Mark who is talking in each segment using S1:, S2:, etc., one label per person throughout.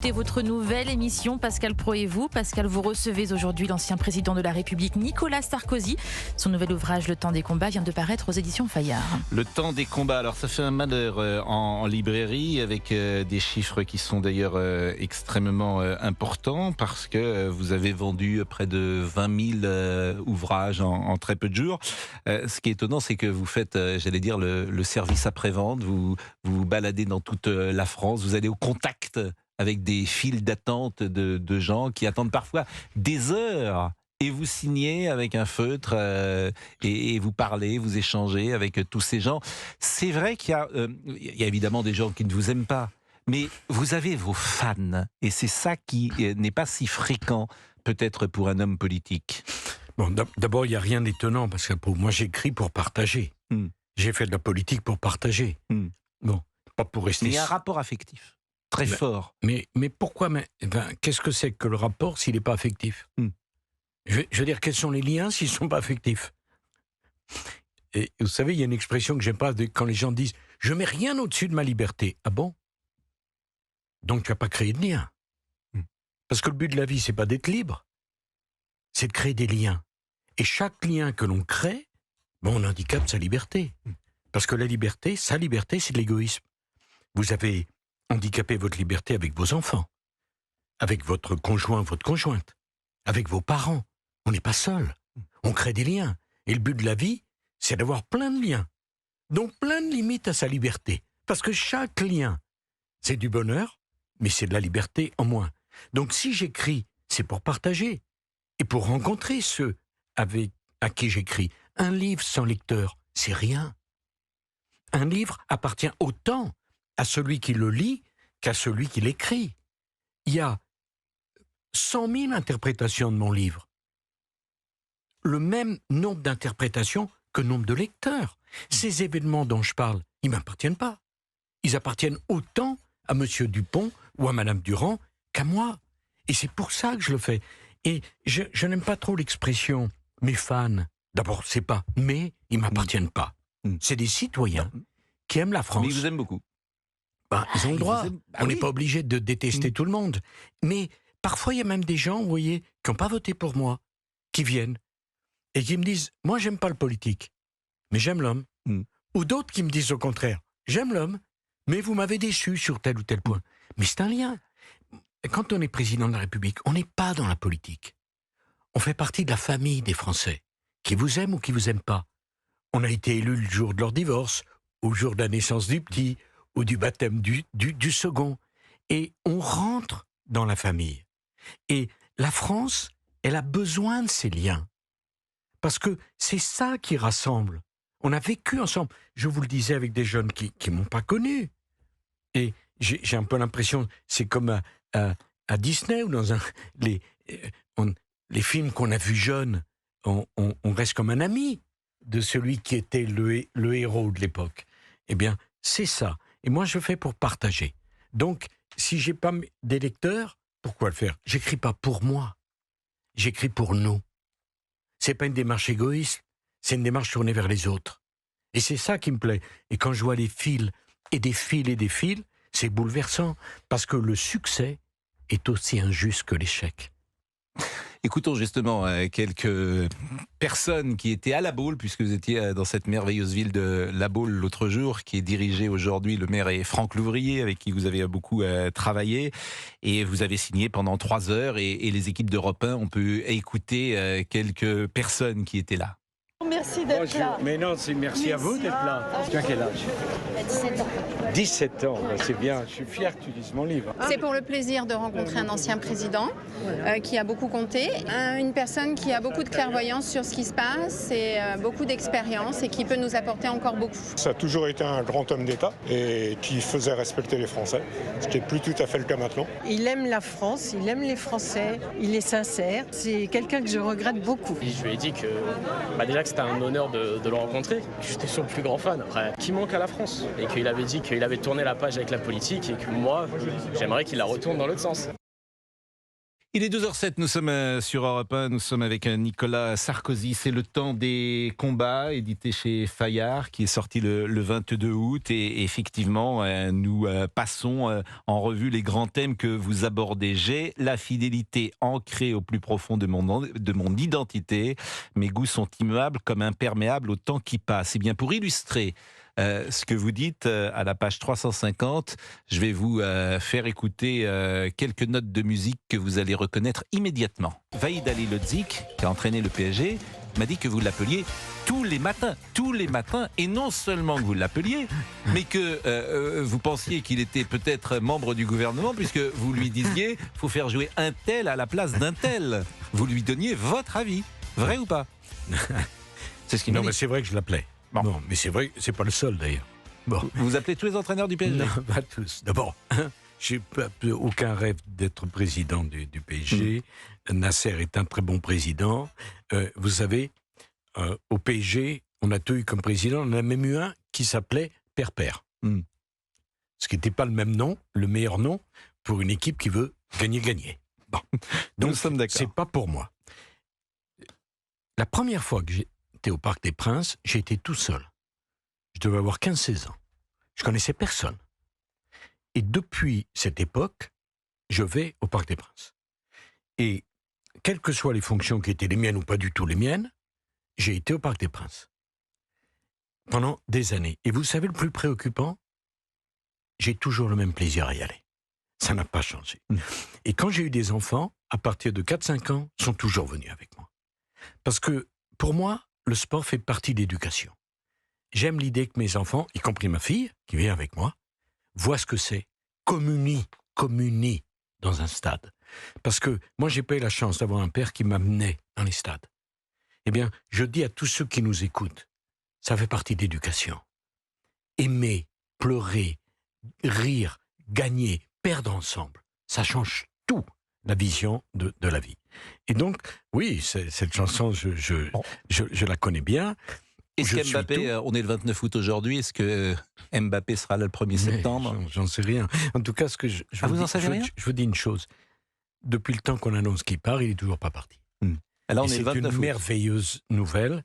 S1: C'est votre nouvelle émission Pascal Praud et vous. Pascal, vous recevez aujourd'hui l'ancien président de la République Nicolas Sarkozy. Son nouvel ouvrage Le temps des combats vient de paraître aux éditions Fayard.
S2: Le temps des combats, alors ça fait un malheur en librairie avec des chiffres qui sont d'ailleurs extrêmement importants parce que vous avez vendu près de 20 000 ouvrages en très peu de jours. Ce qui est étonnant, c'est que vous faites, j'allais dire, le service après-vente, vous vous baladez dans toute la France, vous allez au contact avec des files d'attente de gens qui attendent parfois des heures. Et vous signez avec un feutre et vous parlez, vous échangez avec tous ces gens. C'est vrai qu'il y a évidemment des gens qui ne vous aiment pas, mais vous avez vos fans. Et c'est ça qui n'est pas si fréquent, peut-être pour un homme politique.
S3: Bon, d'abord, il n'y a rien d'étonnant, parce que moi, j'écris pour partager. J'ai fait de la politique pour partager. Bon, pas pour rester...
S2: Mais il y a un rapport affectif. Très fort.
S3: Mais pourquoi qu'est-ce que c'est que le rapport s'il n'est pas affectif je veux dire, quels sont les liens s'ils ne sont pas affectifs? Et vous savez, il y a une expression que j'aime pas quand les gens disent « Je mets rien au-dessus de ma liberté ». Ah bon? Donc tu n'as pas créé de lien. Parce que le but de la vie, c'est pas d'être libre. C'est de créer des liens. Et chaque lien que l'on crée, on handicape sa liberté. Parce que la liberté, sa liberté, c'est de l'égoïsme. Vous avez handicapé votre liberté avec vos enfants, avec votre conjoint, votre conjointe, avec vos parents. On n'est pas seul. On crée des liens. Et le but de la vie, c'est d'avoir plein de liens. Donc plein de limites à sa liberté. Parce que chaque lien, c'est du bonheur, mais c'est de la liberté en moins. Donc si j'écris, c'est pour partager et pour rencontrer ceux à qui j'écris. Un livre sans lecteur, c'est rien. Un livre appartient autant à celui qui le lit qu'à celui qui l'écrit. Il y a 100 000 interprétations de mon livre. Le même nombre d'interprétations que nombre de lecteurs. Ces événements dont je parle, ils ne m'appartiennent pas. Ils appartiennent autant à Monsieur Dupont ou à Madame Durand qu'à moi. Et c'est pour ça que je le fais. Et je n'aime pas trop l'expression « mes fans ». D'abord, c'est pas « mais », ils ne m'appartiennent pas. C'est des citoyens qui aiment la France.
S2: Mais ils vous aiment beaucoup.
S3: Ils ont le droit. On n'est pas obligé de détester tout le monde. Mais parfois, il y a même des gens, vous voyez, qui n'ont pas voté pour moi, qui viennent et qui me disent « Moi, j'aime pas le politique, mais j'aime l'homme. » Ou d'autres qui me disent au contraire « J'aime l'homme, mais vous m'avez déçu sur tel ou tel point. » Mais c'est un lien. Quand on est président de la République, on n'est pas dans la politique. On fait partie de la famille des Français, qui vous aiment ou qui vous aiment pas. On a été élu le jour de leur divorce, au jour de la naissance du petit, ou du baptême du second. Et on rentre dans la famille. Et la France, elle a besoin de ces liens. Parce que c'est ça qui rassemble. On a vécu ensemble. Je vous le disais avec des jeunes qui ne m'ont pas connu. Et j'ai un peu l'impression, c'est comme à Disney, ou dans les films qu'on a vus jeunes, on reste comme un ami de celui qui était le héros de l'époque. Eh bien, c'est ça. Et moi, je fais pour partager. Donc, si j'ai pas des lecteurs, pourquoi le faire? J'écris pas pour moi. J'écris pour nous. C'est pas une démarche égoïste. C'est une démarche tournée vers les autres. Et c'est ça qui me plaît. Et quand je vois les fils et des fils et des fils, c'est bouleversant. Parce que le succès est aussi injuste que l'échec.
S2: Écoutons justement quelques personnes qui étaient à La Baule, puisque vous étiez dans cette merveilleuse ville de La Baule l'autre jour, qui est dirigée aujourd'hui, le maire est Franck Louvrier, avec qui vous avez beaucoup travaillé, et vous avez signé pendant 3 heures, et les équipes d'Europe 1 ont pu écouter quelques personnes qui étaient là.
S4: Merci d'être là.
S3: Mais non, merci à vous d'être là. Tu as quel âge?
S4: 17 ans.
S3: 17 ans, c'est bien. Je suis fier que tu lises mon livre.
S4: C'est pour le plaisir de rencontrer un ancien président qui a beaucoup compté, une personne qui a beaucoup de clairvoyance sur ce qui se passe et beaucoup d'expérience et qui peut nous apporter encore beaucoup.
S5: Ça a toujours été un grand homme d'État et qui faisait respecter les Français, ce qui n'est plus tout à fait le cas maintenant.
S6: Il aime la France, il aime les Français, il est sincère. C'est quelqu'un que je regrette beaucoup.
S7: Je lui ai dit que déjà que c'était un honneur de le rencontrer, que j'étais son plus grand fan. Après, qui manque à la France et qu'il avait dit qu'il avait tourné la page avec la politique et que moi, j'aimerais qu'il la retourne dans l'autre sens.
S2: Il est 12h07, nous sommes sur Europe 1, nous sommes avec Nicolas Sarkozy. C'est le temps des combats, édité chez Fayard, qui est sorti le 22 août. Et effectivement, nous passons en revue les grands thèmes que vous abordez. J'ai la fidélité ancrée au plus profond de mon identité. Mes goûts sont immuables comme imperméables au temps qui passe. Et bien pour illustrer ce que vous dites à la page 350, je vais vous faire écouter quelques notes de musique que vous allez reconnaître immédiatement. Vahid Halilhodžić, qui a entraîné le PSG, m'a dit que vous l'appeliez tous les matins, et non seulement que vous l'appeliez, mais que vous pensiez qu'il était peut-être membre du gouvernement, puisque vous lui disiez « faut faire jouer un tel à la place d'un tel ». Vous lui donniez votre avis, vrai ou pas? C'est ce qu'il m'a dit.
S3: Non, mais c'est vrai que je l'appelais. Bon. Non, mais c'est vrai, c'est pas le seul d'ailleurs. Bon.
S2: Vous appelez tous les entraîneurs du PSG?
S3: Non, pas tous. D'abord, j'ai aucun rêve d'être président du PSG. Nasser est un très bon président. Vous savez, au PSG, on a tout eu comme président. On en a même eu un qui s'appelait Père. Ce qui n'était pas le même nom, le meilleur nom pour une équipe qui veut gagner. Bon. Donc,
S2: nous sommes d'accord.
S3: C'est pas pour moi. La première fois que j'étais au Parc des Princes, j'ai été tout seul. Je devais avoir 15-16 ans. Je connaissais personne. Et depuis cette époque, je vais au Parc des Princes. Et quelles que soient les fonctions qui étaient les miennes ou pas du tout les miennes, j'ai été au Parc des Princes. Pendant des années. Et vous savez le plus préoccupant? J'ai toujours le même plaisir à y aller. Ça n'a pas changé. Et quand j'ai eu des enfants, à partir de 4-5 ans, ils sont toujours venus avec moi. Parce que, pour moi, le sport fait partie de l'éducation. J'aime l'idée que mes enfants, y compris ma fille, qui vient avec moi, voient ce que c'est. Communie dans un stade. Parce que moi, j'ai pas eu la chance d'avoir un père qui m'amenait dans les stades. Eh bien, je dis à tous ceux qui nous écoutent, ça fait partie de l'éducation. Aimer, pleurer, rire, gagner, perdre ensemble, ça change tout la vision de la vie. Et donc, oui, cette chanson, je la connais bien.
S2: Est-ce qu'Mbappé, on est le 29 août aujourd'hui, est-ce que Mbappé sera là le 1er septembre?
S3: J'en sais rien. En tout cas, ce que
S2: vous en savez rien?
S3: Je vous dis une chose. Depuis le temps qu'on annonce qu'il part, il n'est toujours pas parti.
S2: Alors,
S3: c'est une merveilleuse nouvelle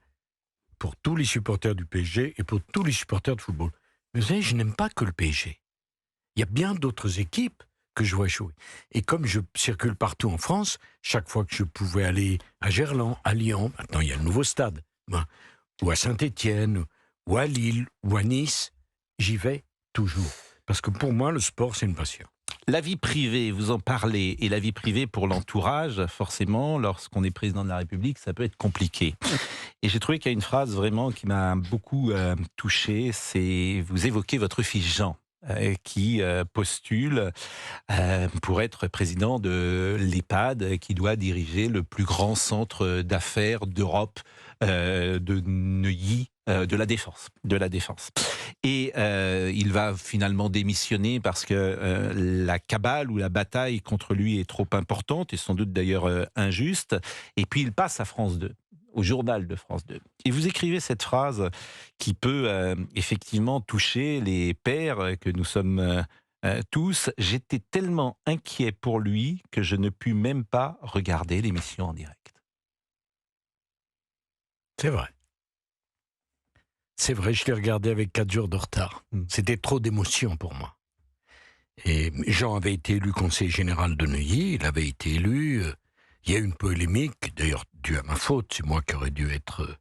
S3: pour tous les supporters du PSG et pour tous les supporters de football. Mais vous savez, je n'aime pas que le PSG. Il y a bien d'autres équipes que je vois jouer. Et comme je circule partout en France, chaque fois que je pouvais aller à Gerland, à Lyon, maintenant il y a le nouveau stade, ou à Saint-Étienne, ou à Lille, ou à Nice, j'y vais toujours. Parce que pour moi, le sport, c'est une passion.
S2: La vie privée, vous en parlez, et la vie privée pour l'entourage, forcément, lorsqu'on est président de la République, ça peut être compliqué. Et j'ai trouvé qu'il y a une phrase vraiment qui m'a beaucoup touché, c'est vous évoquez votre fils Jean, qui postule pour être président de l'EHPAD, qui doit diriger le plus grand centre d'affaires d'Europe, de Neuilly, de la Défense. Et il va finalement démissionner parce que la cabale ou la bataille contre lui est trop importante et sans doute d'ailleurs injuste. Et puis il passe à France 2. Au journal de France 2. Et vous écrivez cette phrase qui peut effectivement toucher les pères que nous sommes tous. J'étais tellement inquiet pour lui que je ne pus même pas regarder l'émission en direct.
S3: C'est vrai. C'est vrai, je l'ai regardé avec 4 jours de retard. C'était trop d'émotion pour moi. Et Jean avait été élu conseiller général de Neuilly, il avait été élu... Il y a eu une polémique, d'ailleurs due à ma faute, c'est moi qui aurais dû être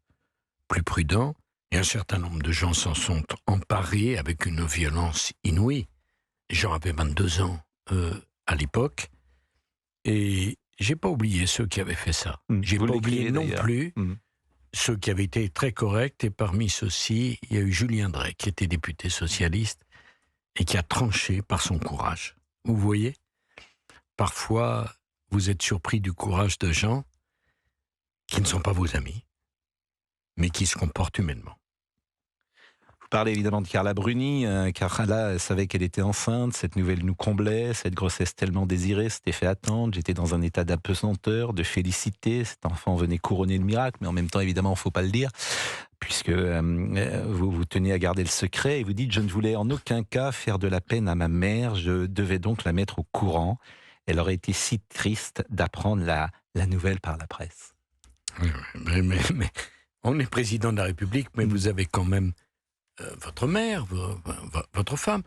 S3: plus prudent, et un certain nombre de gens s'en sont emparés avec une violence inouïe. Jean avait 22 ans à l'époque, et j'ai pas oublié ceux qui avaient fait ça. J'ai pas oublié non plus ceux qui avaient été très corrects, et parmi ceux-ci, il y a eu Julien Drey, qui était député socialiste, et qui a tranché par son courage. Vous voyez, parfois... Vous êtes surpris du courage de gens qui ne sont pas vos amis, mais qui se comportent humainement.
S2: Vous parlez évidemment de Carla Bruni. Carla savait qu'elle était enceinte. Cette nouvelle nous comblait. Cette grossesse tellement désirée s'était fait attendre. J'étais dans un état d'apesanteur, de félicité. Cet enfant venait couronner le miracle, mais en même temps, évidemment, il ne faut pas le dire, puisque vous tenez à garder le secret. Et vous dites, je ne voulais en aucun cas faire de la peine à ma mère. Je devais donc la mettre au courant. elle aurait été si triste d'apprendre la nouvelle par la presse.
S3: Oui, mais on est président de la République, mais vous avez quand même votre mère, votre femme.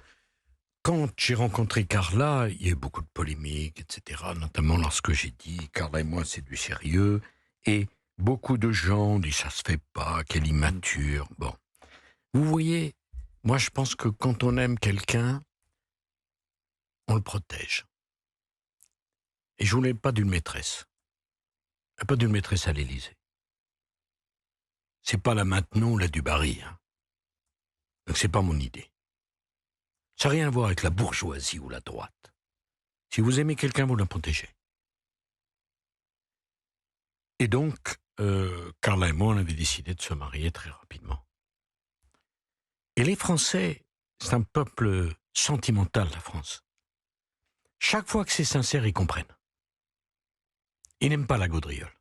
S3: Quand j'ai rencontré Carla, il y a eu beaucoup de polémiques, etc. Notamment lorsque j'ai dit « Carla et moi, c'est du sérieux ». Et beaucoup de gens disent « ça se fait pas, qu'elle est immature ». Bon, vous voyez, moi je pense que quand on aime quelqu'un, on le protège. Et je voulais pas d'une maîtresse. Pas d'une maîtresse à l'Élysée. C'est pas la Maintenon ou la Dubarry. Hein. Donc c'est pas mon idée. Ça n'a rien à voir avec la bourgeoisie ou la droite. Si vous aimez quelqu'un, vous la protégez. Et donc, Carla et moi, on avait décidé de se marier très rapidement. Et les Français, c'est un peuple sentimental, la France. Chaque fois que c'est sincère, ils comprennent. Ils n'aiment pas la gaudriole.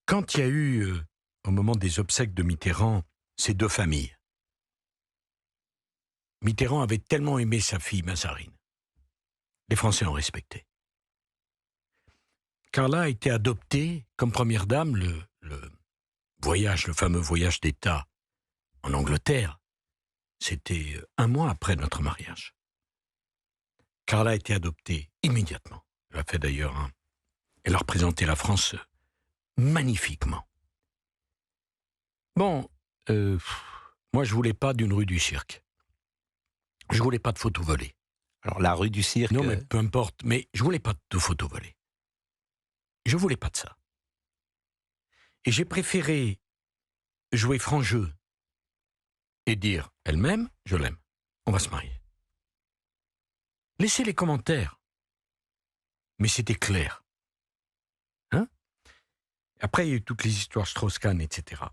S3: Quand il y a eu, au moment des obsèques de Mitterrand, ces deux familles, Mitterrand avait tellement aimé sa fille Mazarine. Les Français ont respecté. Carla a été adoptée comme première dame, le fameux voyage d'État en Angleterre. C'était 1 mois après notre mariage. Carla a été adoptée immédiatement. Elle a fait d'ailleurs elle a représenté la France magnifiquement. Bon, moi je voulais pas d'une rue du Cirque. Je voulais pas de photos volées.
S2: Alors la rue du Cirque...
S3: Non mais peu importe, mais je voulais pas de photos volées. Je voulais pas de ça. Et j'ai préféré jouer franc jeu et dire, elle m'aime, je l'aime, on va se marier. Laissez les commentaires. Mais c'était clair. Hein? Après, il y a eu toutes les histoires Strauss-Kahn, etc.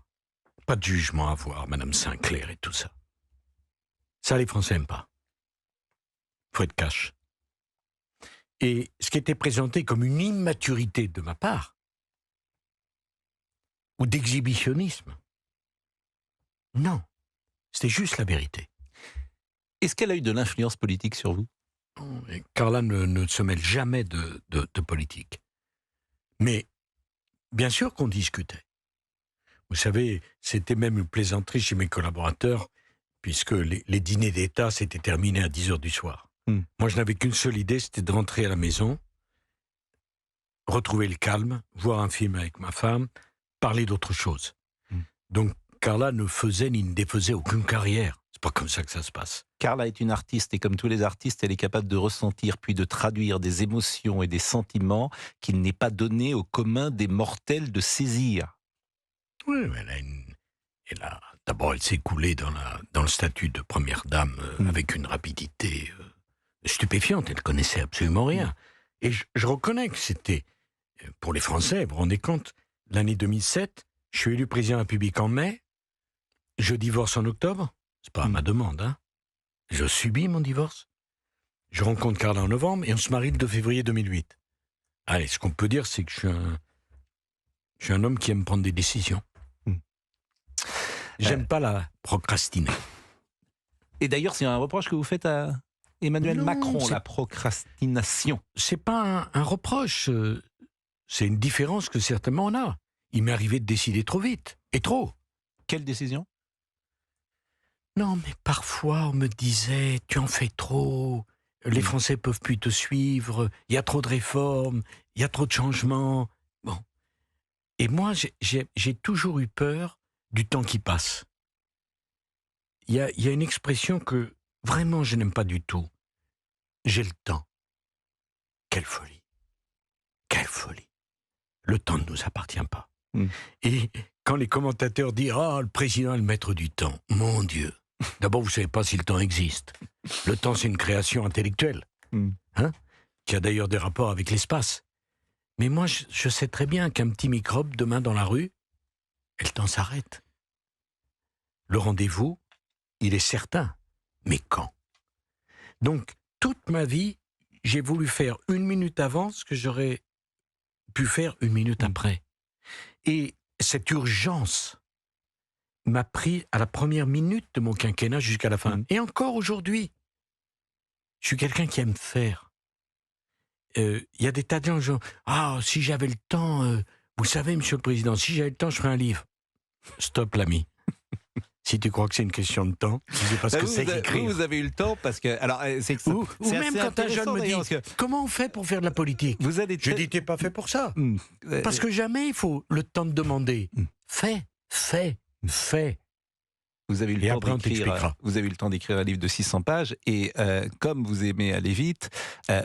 S3: Pas de jugement à avoir, Madame Sinclair et tout ça. Ça, les Français n'aiment pas. Faut être cash. Et ce qui était présenté comme une immaturité de ma part, ou d'exhibitionnisme, non, c'était juste la vérité.
S2: Est-ce qu'elle a eu de l'influence politique sur vous?
S3: Carla ne se mêle jamais de politique. Mais bien sûr qu'on discutait. Vous savez, c'était même une plaisanterie chez mes collaborateurs, puisque les dîners d'État s'étaient terminés à 10h du soir. Moi, je n'avais qu'une seule idée, c'était de rentrer à la maison, retrouver le calme, voir un film avec ma femme, parler d'autre chose. Donc, Carla ne faisait ni ne défaisait aucune carrière. C'est pas comme ça que ça se passe.
S2: Carla est une artiste et comme tous les artistes, elle est capable de ressentir puis de traduire des émotions et des sentiments qu'il n'est pas donné au commun des mortels de saisir.
S3: Oui, mais d'abord, elle s'est coulée dans le statut de première dame avec une rapidité stupéfiante. Elle connaissait absolument rien. Et je reconnais que c'était, pour les Français, vous vous rendez compte, l'année 2007, je suis élu président de la République en mai, je divorce en octobre, c'est pas à ma demande, hein. Je subis mon divorce. Je rencontre Carla en novembre et on se marie le 2 février 2008. Allez, ce qu'on peut dire, c'est que je suis un homme qui aime prendre des décisions. J'aime pas la procrastiner.
S2: Et d'ailleurs, c'est un reproche que vous faites à Emmanuel Macron, la procrastination.
S3: C'est pas un reproche, c'est une différence que certainement on a. Il m'est arrivé de décider trop vite, et trop.
S2: Quelle décision?
S3: Non, mais parfois on me disait, tu en fais trop, les Français peuvent plus te suivre, il y a trop de réformes, il y a trop de changements. Bon. Et moi, j'ai toujours eu peur du temps qui passe. Il y a une expression que vraiment je n'aime pas du tout. J'ai le temps. Quelle folie. Quelle folie. Le temps ne nous appartient pas. Et quand les commentateurs disent « Ah, le président est le maître du temps », mon Dieu. D'abord, vous ne savez pas si le temps existe. Le temps, c'est une création intellectuelle, hein, qui a d'ailleurs des rapports avec l'espace. Mais moi, je sais très bien qu'un petit microbe, demain dans la rue, et le temps s'arrête. Le rendez-vous, il est certain. Mais quand? Donc, toute ma vie, j'ai voulu faire 1 minute avant ce que j'aurais pu faire 1 minute après. Et cette urgence m'a pris à la première minute de mon quinquennat jusqu'à la fin. Et encore aujourd'hui, je suis quelqu'un qui aime faire. y a des tas de gens qui disent « Ah, si j'avais le temps, vous savez, Monsieur le Président, si j'avais le temps, je ferais un livre. » Stop, l'ami. Si tu crois que c'est une question de temps, je ne sais pas ce que c'est qu'écrire.
S2: Vous avez eu le temps parce que... Alors, c'est que
S3: ou même quand un jeune me dit « Comment on fait pour faire de la politique ?» Je dis « T'es pas fait pour ça. » Parce que jamais il faut le temps de demander. Fais.
S2: Vous avez eu le temps d'écrire. Vous avez eu le temps d'écrire un livre de 600 pages et comme vous aimez aller vite,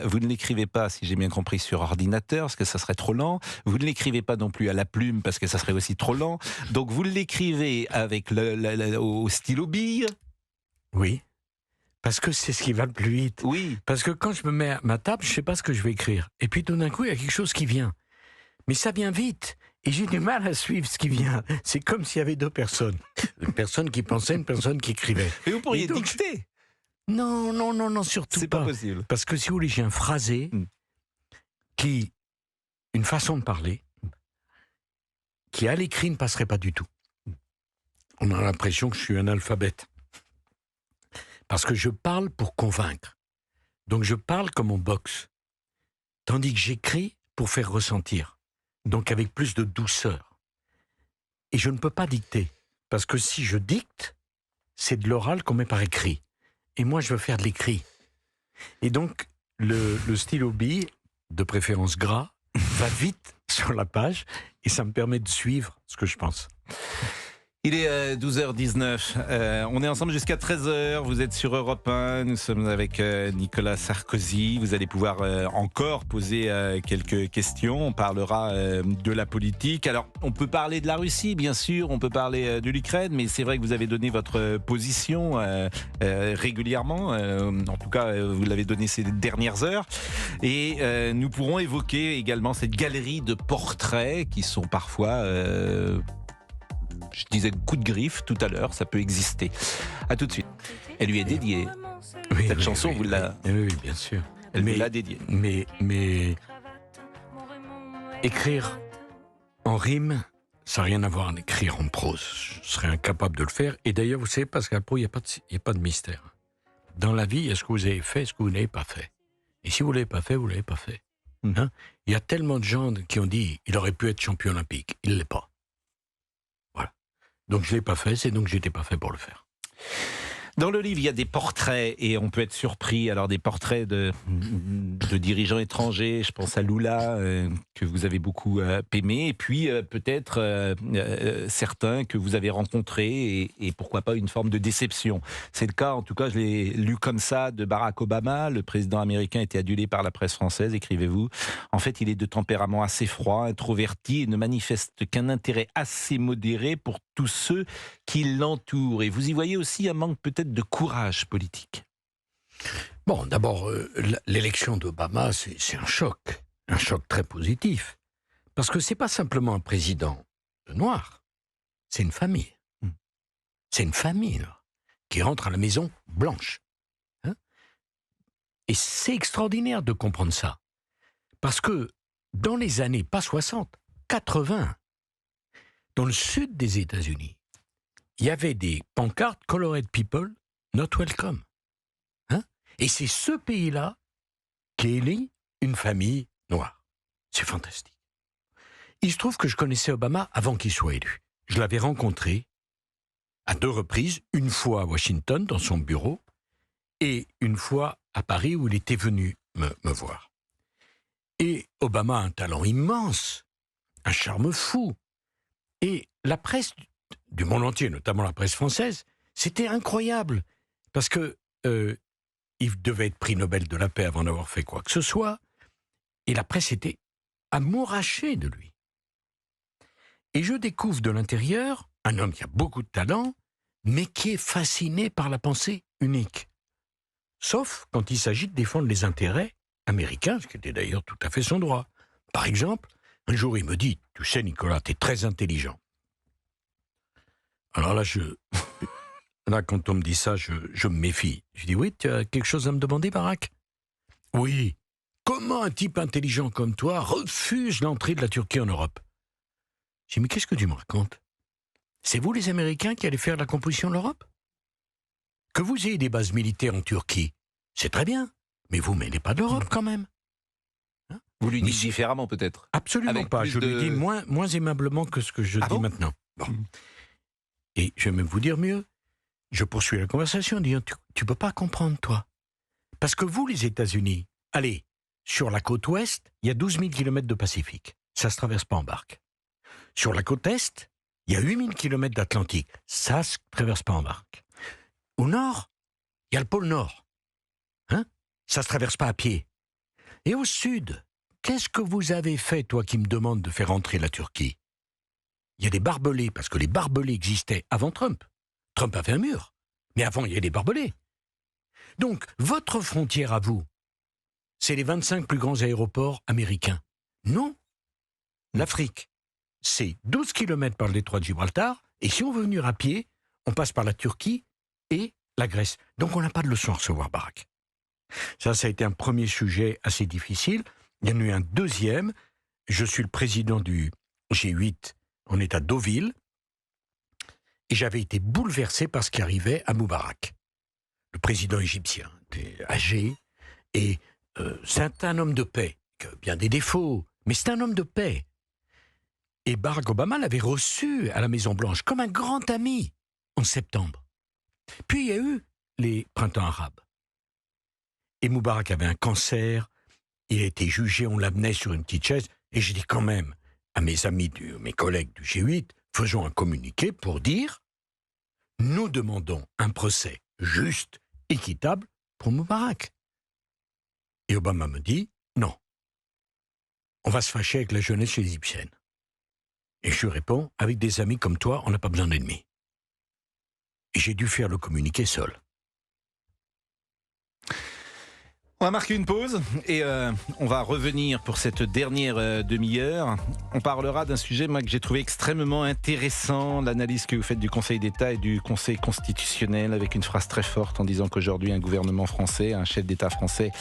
S2: vous ne l'écrivez pas, si j'ai bien compris, sur ordinateur parce que ça serait trop lent. Vous ne l'écrivez pas non plus à la plume parce que ça serait aussi trop lent. Donc vous l'écrivez avec au stylo bille.
S3: Oui. Parce que c'est ce qui va le plus vite.
S2: Oui.
S3: Parce que quand je me mets à ma table, je sais pas ce que je vais écrire. Et puis tout d'un coup, il y a quelque chose qui vient. Mais ça vient vite. Et j'ai du mal à suivre ce qui vient. C'est comme s'il y avait deux personnes. Une personne qui pensait, une personne qui écrivait.
S2: Et vous pourriez dicter.
S3: Non, surtout pas.
S2: C'est pas possible.
S3: Parce que si vous voulez, j'ai un phrasé une façon de parler, qui à l'écrit ne passerait pas du tout. On a l'impression que je suis un analphabète. Parce que je parle pour convaincre. Donc je parle comme on boxe. Tandis que j'écris pour faire ressentir. Donc avec plus de douceur. Et je ne peux pas dicter. Parce que si je dicte, c'est de l'oral qu'on met par écrit. Et moi, je veux faire de l'écrit. Et donc, le stylo bille, de préférence gras, va vite sur la page et ça me permet de suivre ce que je pense.
S2: Il est 12h19, on est ensemble jusqu'à 13h, vous êtes sur Europe 1, nous sommes avec Nicolas Sarkozy, vous allez pouvoir encore poser quelques questions, on parlera de la politique. Alors on peut parler de la Russie bien sûr, on peut parler de l'Ukraine, mais c'est vrai que vous avez donné votre position régulièrement, en tout cas vous l'avez donné ces dernières heures, et nous pourrons évoquer également cette galerie de portraits qui sont parfois... je disais coup de griffe tout à l'heure, ça peut exister. À tout de suite. Elle lui est dédiée. Cette chanson, vous la...
S3: Oui, bien sûr.
S2: Elle me l'a dédiée.
S3: Mais écrire en rime, ça n'a rien à voir avec écrire en prose. Je serais incapable de le faire. Et d'ailleurs, vous savez, Pascal Praud, il n'y a pas de mystère. Dans la vie, est-ce que vous avez fait, est-ce que vous n'avez pas fait? Et si vous ne l'avez pas fait, vous ne l'avez pas fait. Hein? Il y a tellement de gens qui ont dit il aurait pu être champion olympique. Il ne l'est pas. Donc je ne l'ai pas fait, c'est donc que je n'étais pas fait pour le faire.
S2: Dans le livre, il y a des portraits et on peut être surpris. Alors des portraits de dirigeants étrangers, je pense à Lula, que vous avez beaucoup aimé, et puis peut-être certains que vous avez rencontrés et pourquoi pas une forme de déception. C'est le cas, en tout cas, je l'ai lu comme ça, de Barack Obama. Le président américain était adulé par la presse française, écrivez-vous. En fait, il est de tempérament assez froid, introverti et ne manifeste qu'un intérêt assez modéré pour tous ceux qui l'entourent. Et vous y voyez aussi un manque peut-être de courage politique.
S3: Bon, d'abord, l'élection d'Obama, c'est un choc très positif. Parce que c'est pas simplement un président noir, c'est une famille. C'est une famille là, qui rentre à la Maison Blanche. Hein? Et c'est extraordinaire de comprendre ça. Parce que dans les années, pas 60, 80, dans le sud des États-Unis, il y avait des pancartes « Colored people, not welcome ». Et c'est ce pays-là qui élit une famille noire. C'est fantastique. Il se trouve que je connaissais Obama avant qu'il soit élu. Je l'avais rencontré à 2 reprises, une fois à Washington, dans son bureau, et une fois à Paris, où il était venu me voir. Et Obama a un talent immense, un charme fou. Et la presse du monde entier, notamment la presse française, c'était incroyable. Parce que il devait être prix Nobel de la paix avant d'avoir fait quoi que ce soit. Et la presse était amourachée de lui. Et je découvre de l'intérieur un homme qui a beaucoup de talent, mais qui est fasciné par la pensée unique. Sauf quand il s'agit de défendre les intérêts américains, ce qui était d'ailleurs tout à fait son droit. Par exemple, un jour il me dit « Tu sais Nicolas, t'es très intelligent ». Alors là, quand on me dit ça, je me méfie. Je dis « Oui, tu as quelque chose à me demander, Barack ?»« Oui. Comment un type intelligent comme toi refuse l'entrée de la Turquie en Europe ?» Je dis « Mais qu'est-ce que tu me racontes? C'est vous les Américains qui allez faire la composition de l'Europe? Que vous ayez des bases militaires en Turquie, c'est très bien, mais vous ne mêlez pas de l'Europe quand même.
S2: Vous lui dites différemment peut-être?
S3: Absolument
S2: Avec
S3: pas.
S2: plus
S3: Je lui dis moins aimablement que ce que je dis maintenant. Bon. Et je vais même vous dire mieux. Je poursuis la conversation en disant tu peux pas comprendre, toi. Parce que vous, les États-Unis, allez, sur la côte ouest, il y a 12 000 km de Pacifique. Ça se traverse pas en barque. Sur la côte est, il y a 8 000 km d'Atlantique. Ça se traverse pas en barque. Au nord, il y a le pôle Nord. Hein? Ça se traverse pas à pied. Et au sud, qu'est-ce que vous avez fait, toi qui me demandes de faire entrer la Turquie? Il y a des barbelés, parce que les barbelés existaient avant Trump. Trump a fait un mur. Mais avant, il y a des barbelés. Donc, votre frontière à vous, c'est les 25 plus grands aéroports américains. Non. L'Afrique, c'est 12 km par le détroit de Gibraltar, et si on veut venir à pied, on passe par la Turquie et la Grèce. Donc, on n'a pas de leçon à recevoir, Barack. Ça a été un premier sujet assez difficile. Il y en a eu un deuxième. Je suis le président du G8. On est à Deauville. Et j'avais été bouleversé par ce qui arrivait à Moubarak. Le président égyptien était âgé. Et c'est un homme de paix. Bien des défauts, mais c'est un homme de paix. Et Barack Obama l'avait reçu à la Maison-Blanche comme un grand ami en septembre. Puis il y a eu les printemps arabes. Et Moubarak avait un cancer, il a été jugé, on l'amenait sur une petite chaise, et j'ai dit quand même à mes amis, mes collègues du G8, faisons un communiqué pour dire « Nous demandons un procès juste, équitable pour Moubarak ». Et Obama me dit « Non, on va se fâcher avec la jeunesse égyptienne ». Et je lui réponds « Avec des amis comme toi, on n'a pas besoin d'ennemis ». Et j'ai dû faire le communiqué seul.
S2: On va marquer une pause et on va revenir pour cette dernière demi-heure. On parlera d'un sujet que j'ai trouvé extrêmement intéressant, l'analyse que vous faites du Conseil d'État et du Conseil constitutionnel, avec une phrase très forte en disant qu'aujourd'hui un gouvernement français, un chef d'État français,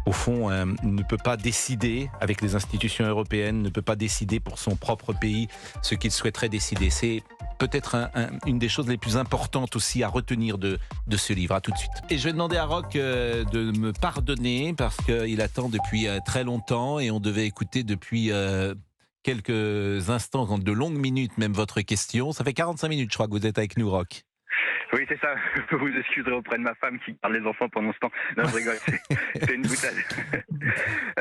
S2: au fond, ne peut pas décider avec les institutions européennes, ne peut pas décider pour son propre pays ce qu'il souhaiterait décider. C'est peut-être une des choses les plus importantes aussi à retenir de ce livre. À tout de suite. Et je vais demander à Roch de me pardonner parce qu'il attend depuis très longtemps et on devait écouter depuis quelques instants, de longues minutes même, votre question. Ça fait 45 minutes, je crois, que vous êtes avec nous, Roch.
S8: Oui, c'est ça. Vous excuserez auprès de ma femme qui parle les enfants pendant ce temps. Non, je rigole. C'est une boutade.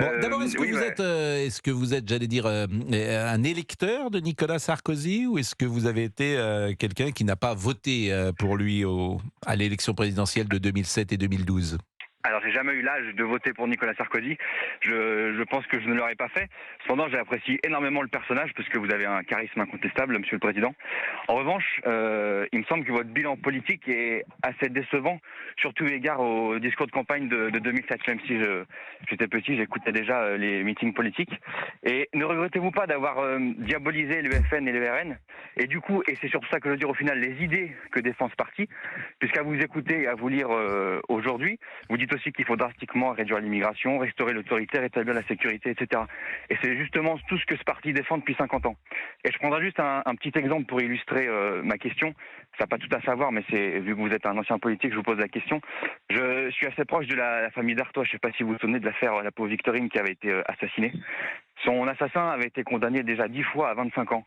S2: Bon, d'abord, est-ce que vous êtes, j'allais dire, un électeur de Nicolas Sarkozy ou est-ce que vous avez été quelqu'un qui n'a pas voté pour lui à l'élection présidentielle de 2007 et 2012 ?
S8: Alors, j'ai jamais eu l'âge de voter pour Nicolas Sarkozy. Je pense que je ne l'aurais pas fait. Cependant, j'apprécie énormément le personnage parce que vous avez un charisme incontestable, Monsieur le Président. En revanche, il me semble que votre bilan politique est assez décevant, surtout égard au discours de campagne de 2007. Même si j'étais petit, j'écoutais déjà les meetings politiques. Et ne regrettez-vous pas d'avoir diabolisé l'UFN et le RN? Et du coup, et c'est surtout ça que je veux dire au final, les idées que défend ce parti, puisqu'à vous écouter et à vous lire aujourd'hui, vous dites aussi qu'il faut drastiquement réduire l'immigration, restaurer l'autorité, rétablir la sécurité, etc. Et c'est justement tout ce que ce parti défend depuis 50 ans. Et je prendrai juste un petit exemple pour illustrer ma question. Ça n'a pas tout à savoir, mais vu que vous êtes un ancien politique, je vous pose la question. Je suis assez proche de la famille d'Artois. Je ne sais pas si vous vous souvenez de l'affaire la pauvre Victorine qui avait été assassinée. Son assassin avait été condamné déjà 10 fois à 25 ans.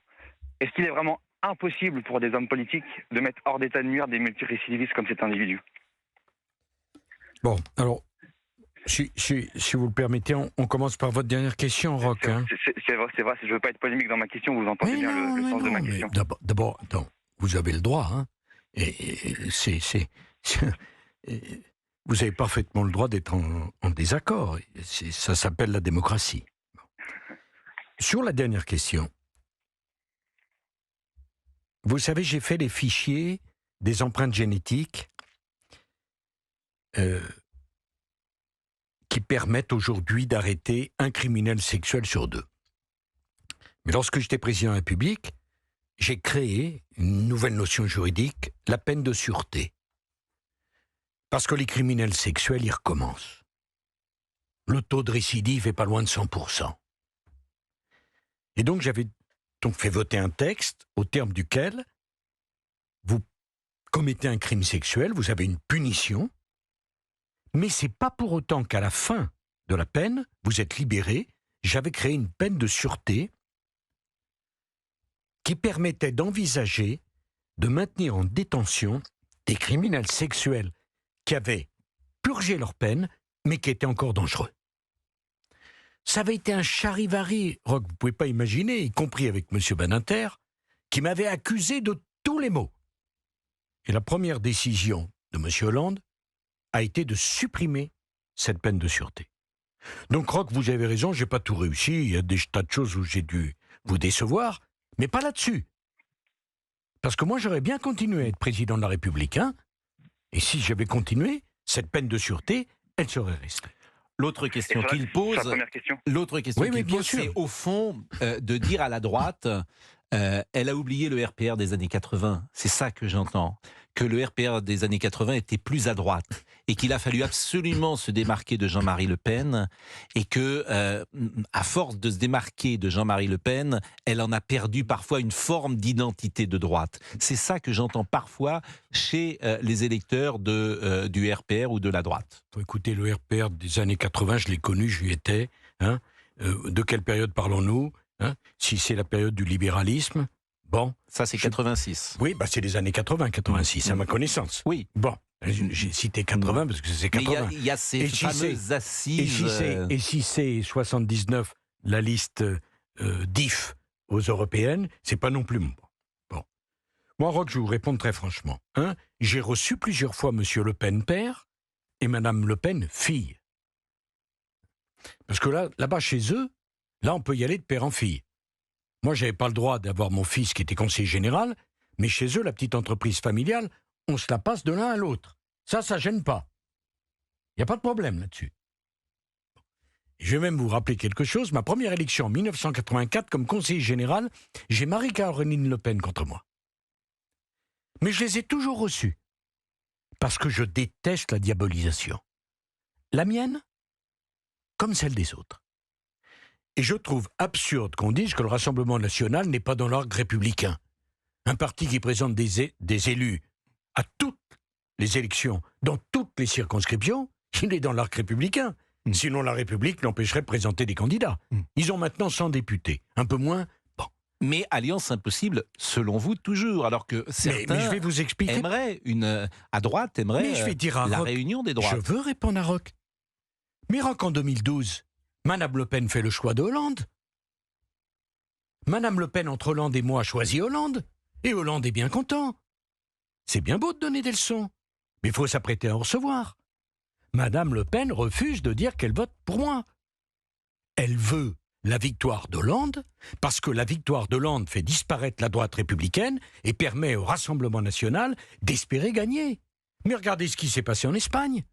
S8: Est-ce qu'il est vraiment impossible pour des hommes politiques de mettre hors d'état de nuire des multirécidivistes comme cet individu ?
S3: Bon, alors, si vous le permettez, on commence par votre dernière question, Roch.
S8: C'est vrai, je ne veux pas être polémique dans ma question, vous entendez bien le sens de ma question.
S3: D'abord, vous avez le droit, hein. Vous avez parfaitement le droit d'être en désaccord. Ça s'appelle la démocratie. Sur la dernière question, vous savez, j'ai fait les fichiers des empreintes génétiques qui permettent aujourd'hui d'arrêter un criminel sexuel sur 2. Mais lorsque j'étais président de la République, j'ai créé une nouvelle notion juridique, la peine de sûreté. Parce que les criminels sexuels, ils recommencent. Le taux de récidive est pas loin de 100%. Et donc j'avais fait voter un texte au terme duquel vous commettez un crime sexuel, vous avez une punition, mais c'est pas pour autant qu'à la fin de la peine, vous êtes libéré. J'avais créé une peine de sûreté qui permettait d'envisager de maintenir en détention des criminels sexuels qui avaient purgé leur peine, mais qui étaient encore dangereux. Ça avait été un charivari, Roch, vous ne pouvez pas imaginer, y compris avec M. Badinter, qui m'avait accusé de tous les maux. Et la première décision de M. Hollande a été de supprimer cette peine de sûreté. Donc, Roch, vous avez raison, je n'ai pas tout réussi, il y a des tas de choses où j'ai dû vous décevoir, mais pas là-dessus. Parce que moi, j'aurais bien continué à être président de la République, hein, et si j'avais continué, cette peine de sûreté, elle serait restée.
S2: L'autre question qu'il pose, c'est au fond de dire à la droite, elle a oublié le RPR des années 80. C'est ça que j'entends. Que le RPR des années 80 était plus à droite et qu'il a fallu absolument se démarquer de Jean-Marie Le Pen et que, à force de se démarquer de Jean-Marie Le Pen, elle en a perdu parfois une forme d'identité de droite. C'est ça que j'entends parfois chez les électeurs du RPR ou de la droite.
S3: Écoutez, le RPR des années 80, je l'ai connu, j'y étais. Hein, de quelle période parlons-nous, hein? Si c'est la période du libéralisme, bon.
S2: Ça, c'est 86.
S3: Oui, c'est les années 80, 86, à ma connaissance.
S2: Oui.
S3: Bon, j'ai cité 80 parce que c'est 80.
S2: Mais il y a ces fameuses assises.
S3: Et si c'est 79, la liste DIF aux européennes, c'est pas non plus bon. Moi, Roch, je vous réponds très franchement. Hein, j'ai reçu plusieurs fois M. Le Pen père et Mme Le Pen fille. Parce que là-bas, chez eux, là, on peut y aller de père en fille. Moi, je n'avais pas le droit d'avoir mon fils qui était conseiller général, mais chez eux, la petite entreprise familiale, on se la passe de l'un à l'autre. Ça gêne pas. Il n'y a pas de problème là-dessus. Je vais même vous rappeler quelque chose. Ma première élection en 1984, comme conseiller général, j'ai Marie-Caroline Le Pen contre moi. Mais je les ai toujours reçus. Parce que je déteste la diabolisation. La mienne, comme celle des autres. Et je trouve absurde qu'on dise que le Rassemblement national n'est pas dans l'arc républicain. Un parti qui présente des élus à toutes les élections, dans toutes les circonscriptions, il est dans l'arc républicain. Sinon, la République l'empêcherait de présenter des candidats. Ils ont maintenant 100 députés, un peu moins. Bon.
S2: Mais alliance impossible, selon vous, toujours, alors que certains
S3: mais je vais vous expliquer.
S2: Aimeraient à droite, la réunion des droites.
S3: Je veux répondre à Roch. Mais Roch, en 2012, Madame Le Pen fait le choix de Hollande. Madame Le Pen, entre Hollande et moi, a choisi Hollande. Et Hollande est bien content. C'est bien beau de donner des leçons, mais il faut s'apprêter à en recevoir. Madame Le Pen refuse de dire qu'elle vote pour moi. Elle veut la victoire d'Hollande, parce que la victoire d'Hollande fait disparaître la droite républicaine et permet au Rassemblement national d'espérer gagner. Mais regardez ce qui s'est passé en Espagne.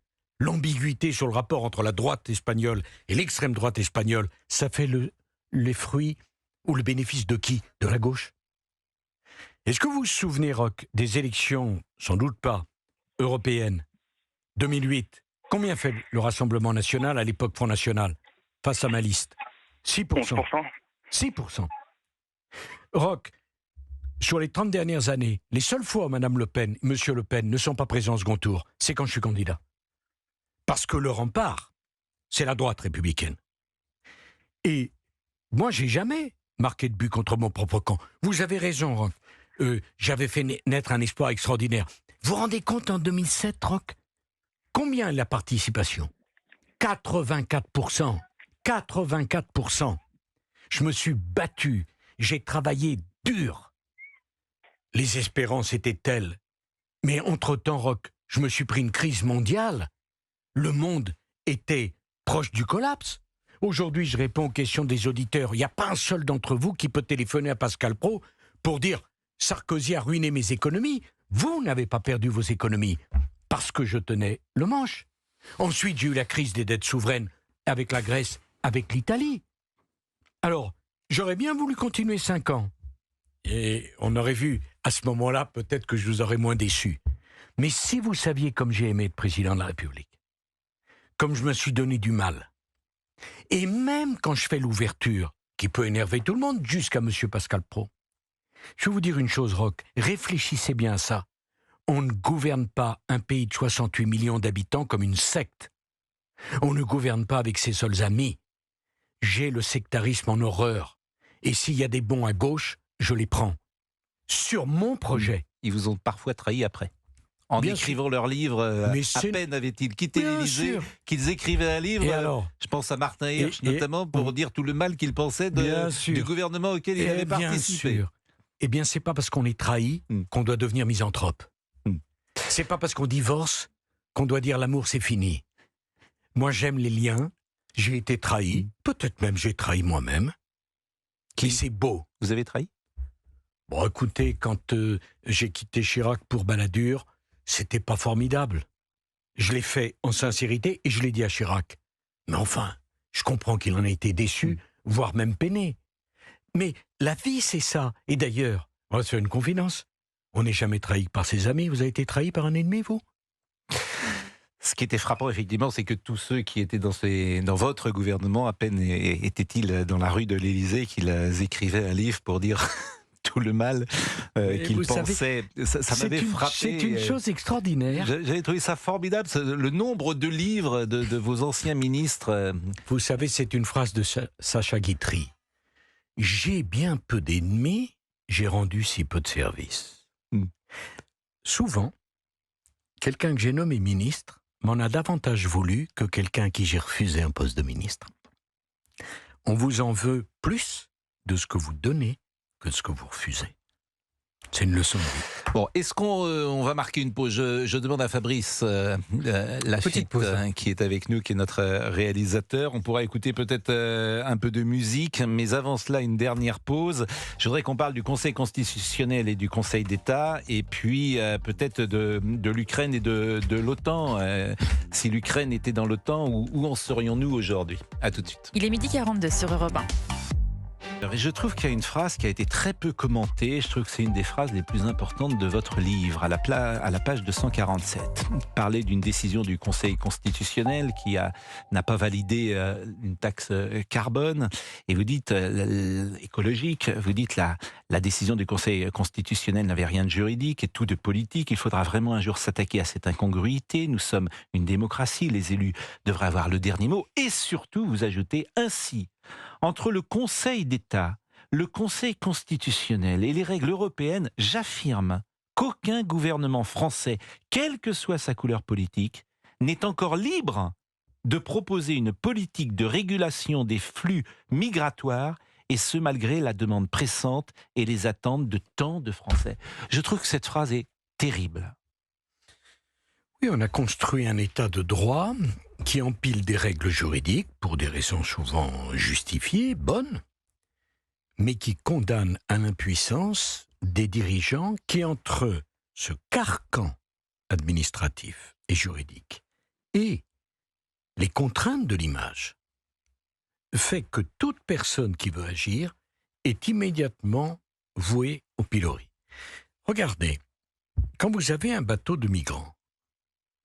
S3: L'ambiguïté sur le rapport entre la droite espagnole et l'extrême droite espagnole, ça fait les fruits ou le bénéfice de qui? De la gauche. Est-ce que vous vous souvenez, Roch, des élections, sans doute pas, européennes, 2008? Combien fait le Rassemblement national à l'époque Front National, face à ma liste? 6%. 6%. Roch, sur les 30 dernières années, les seules fois où Mme Le Pen et M. Le Pen ne sont pas présents au second tour, c'est quand je suis candidat. Parce que le rempart, c'est la droite républicaine. Et moi, j'ai jamais marqué de but contre mon propre camp. Vous avez raison, Roch. J'avais fait naître un espoir extraordinaire. Vous vous rendez compte, en 2007, Roch, combien est la participation? 84%. 84%. Je me suis battu. J'ai travaillé dur. Les espérances étaient telles. Mais entre-temps, Roch, je me suis pris une crise mondiale. Le monde était proche du collapse. Aujourd'hui, je réponds aux questions des auditeurs. Il n'y a pas un seul d'entre vous qui peut téléphoner à Pascal Praud pour dire « Sarkozy a ruiné mes économies ». Vous n'avez pas perdu vos économies parce que je tenais le manche. Ensuite, j'ai eu la crise des dettes souveraines avec la Grèce, avec l'Italie. Alors, j'aurais bien voulu continuer 5 ans. Et on aurait vu, à ce moment-là, peut-être que je vous aurais moins déçu. Mais si vous saviez comme j'ai aimé être président de la République, comme je me suis donné du mal, et même quand je fais l'ouverture, qui peut énerver tout le monde, jusqu'à M. Pascal Praud, je vais vous dire une chose, Roch, réfléchissez bien à ça. On ne gouverne pas un pays de 68 millions d'habitants comme une secte. On ne gouverne pas avec ses seuls amis. J'ai le sectarisme en horreur. Et s'il y a des bons à gauche, je les prends. Sur mon projet.
S2: Ils vous ont parfois trahi après. En
S3: Bien
S2: écrivant leur livre, à peine avaient-ils quitté l'Élysée qu'ils écrivaient un livre.
S3: Et alors,
S2: je pense à Martin Hirsch notamment pour dire tout le mal qu'il pensait du gouvernement auquel il avait participé.
S3: Bien sûr. Eh bien, c'est pas parce qu'on est trahi qu'on doit devenir misanthrope. C'est pas parce qu'on divorce qu'on doit dire l'amour c'est fini. Moi, j'aime les liens. J'ai été trahi. Peut-être même j'ai trahi moi-même. Mais c'est beau.
S2: Vous avez trahi ?
S3: Bon, écoutez, quand j'ai quitté Chirac pour Balladur, c'était pas formidable. Je l'ai fait en sincérité et je l'ai dit à Chirac. Mais enfin, je comprends qu'il en a été déçu, voire même peiné. Mais la vie, c'est ça. Et d'ailleurs, on va se faire une confidence. On n'est jamais trahi par ses amis. Vous avez été trahi par un ennemi, vous ?
S2: Ce qui était frappant, effectivement, c'est que tous ceux qui étaient dans votre gouvernement, à peine étaient-ils dans la rue de l'Élysée, qu'ils écrivaient un livre pour dire tout le mal qu'ils pensaient. Ça m'avait frappé.
S3: C'est une chose extraordinaire.
S2: J'avais trouvé ça formidable, le nombre de livres de vos anciens ministres.
S3: Vous savez, c'est une phrase de Sacha Guitry. J'ai bien peu d'ennemis, j'ai rendu si peu de services. Souvent, quelqu'un que j'ai nommé ministre m'en a davantage voulu que quelqu'un à qui j'ai refusé un poste de ministre. On vous en veut plus de ce que vous donnez que de ce que vous refusez. C'est une leçon de vie.
S2: Bon, est-ce qu'on va marquer une pause ? Je demande à Fabrice Lafitte, qui est avec nous, qui est notre réalisateur. On pourra écouter peut-être un peu de musique, mais avant cela, une dernière pause. Je voudrais qu'on parle du Conseil constitutionnel et du Conseil d'État, et puis peut-être de l'Ukraine et de l'OTAN. Si l'Ukraine était dans l'OTAN, où en serions-nous aujourd'hui ? À tout de suite.
S1: Il est 12h42 sur Europe 1.
S2: Je trouve qu'il y a une phrase qui a été très peu commentée. Je trouve que c'est une des phrases les plus importantes de votre livre, à la page 247. Vous parlez d'une décision du Conseil constitutionnel qui n'a pas validé une taxe carbone. Et vous dites, écologique, vous dites la décision du Conseil constitutionnel n'avait rien de juridique et tout de politique. Il faudra vraiment un jour s'attaquer à cette incongruité. Nous sommes une démocratie, les élus devraient avoir le dernier mot. Et surtout, vous ajoutez ainsi, entre le Conseil d'État, le Conseil constitutionnel et les règles européennes, j'affirme qu'aucun gouvernement français, quelle que soit sa couleur politique, n'est encore libre de proposer une politique de régulation des flux migratoires, et ce malgré la demande pressante et les attentes de tant de Français. Je trouve que cette phrase est terrible.
S3: Oui, on a construit un État de droit qui empile des règles juridiques, pour des raisons souvent justifiées, bonnes, mais qui condamne à l'impuissance des dirigeants qui, entre ce carcan administratif et juridique et les contraintes de l'image, fait que toute personne qui veut agir est immédiatement vouée au pilori. Regardez, quand vous avez un bateau de migrants,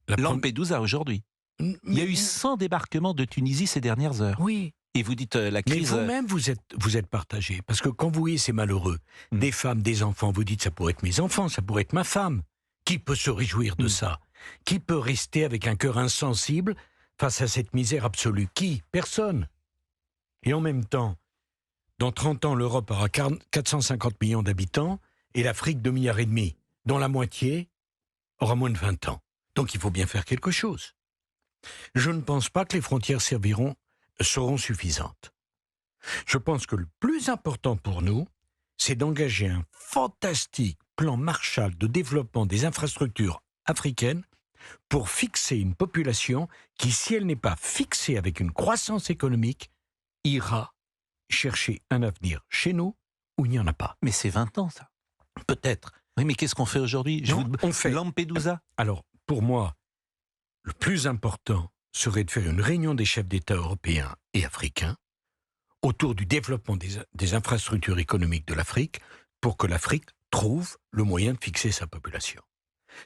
S2: Lampedusa aujourd'hui. Il y a eu 100 débarquements de Tunisie ces dernières heures.
S3: Oui.
S2: Et vous dites la crise...
S3: Mais vous-même, vous êtes partagé. Parce que quand vous voyez ces malheureux, des femmes, des enfants, vous dites ça pourrait être mes enfants, ça pourrait être ma femme. Qui peut se réjouir de ça ? Qui peut rester avec un cœur insensible face à cette misère absolue ? Qui ? Personne. Et en même temps, dans 30 ans, l'Europe aura 450 millions d'habitants et l'Afrique 2,5 milliards, dont la moitié aura moins de 20 ans. Donc il faut bien faire quelque chose. Je ne pense pas que les frontières seront suffisantes. Je pense que le plus important pour nous, c'est d'engager un fantastique plan Marshall de développement des infrastructures africaines pour fixer une population qui, si elle n'est pas fixée avec une croissance économique, ira chercher un avenir chez nous où il n'y en a pas.
S2: Mais c'est 20 ans, ça.
S3: Peut-être.
S2: Oui, mais qu'est-ce qu'on fait aujourd'hui ?
S3: On fait
S2: Lampedusa.
S3: Alors, pour moi, le plus important serait de faire une réunion des chefs d'État européens et africains autour du développement des infrastructures économiques de l'Afrique pour que l'Afrique trouve le moyen de fixer sa population.